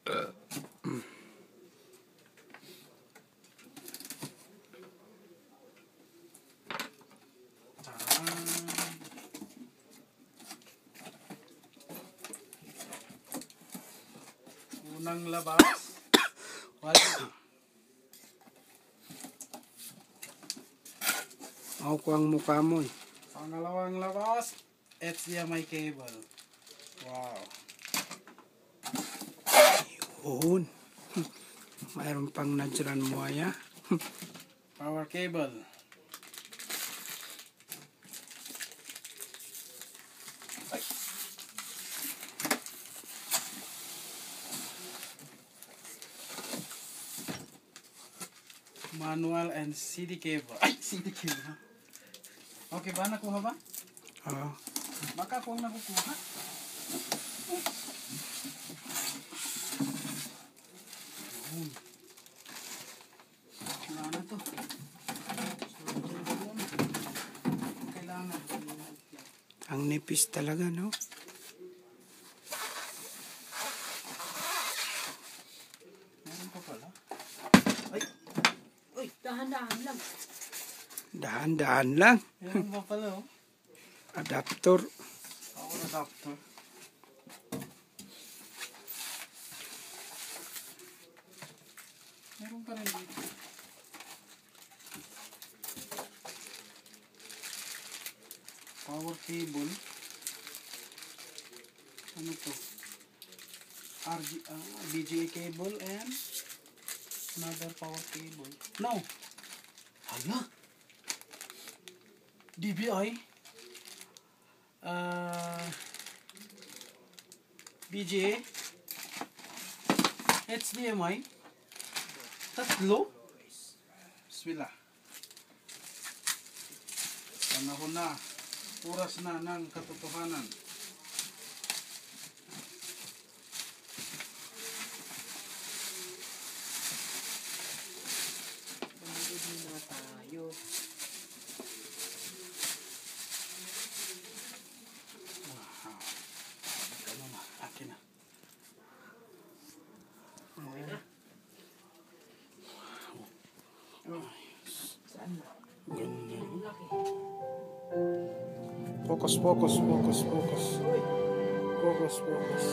Unang labas. Ako ko ang mukha mo eh. Pangalawang labas, HDMI cable. Wow. Yun. Mayroon pang nadyan mo ya. Power cable. Manual and CD cable. Ay, CD cable. Okay ba? Nakuha ba? Oo. Baka kung nakukuha. Wala na to. Kailangan. Ang nipis talaga, no? Meron pa pala. Uy, dahan-dahan lang. Dahan-dahan lang. Meron pa pala, oh. Adapter. Power adapter. Meron pa rin dito. Power cable. Ano to? VGA cable and another power cable. No! Hala! DBI. VGA. HDMI. Tatlo. Bismillah. Panahon na. Oras na ng katotohanan. Panood na tayo. Ano na? Akin na. Okay na. Saan na? Ganyan. Ang laki. Focus, focus, focus, focus. Uy! Focus, focus.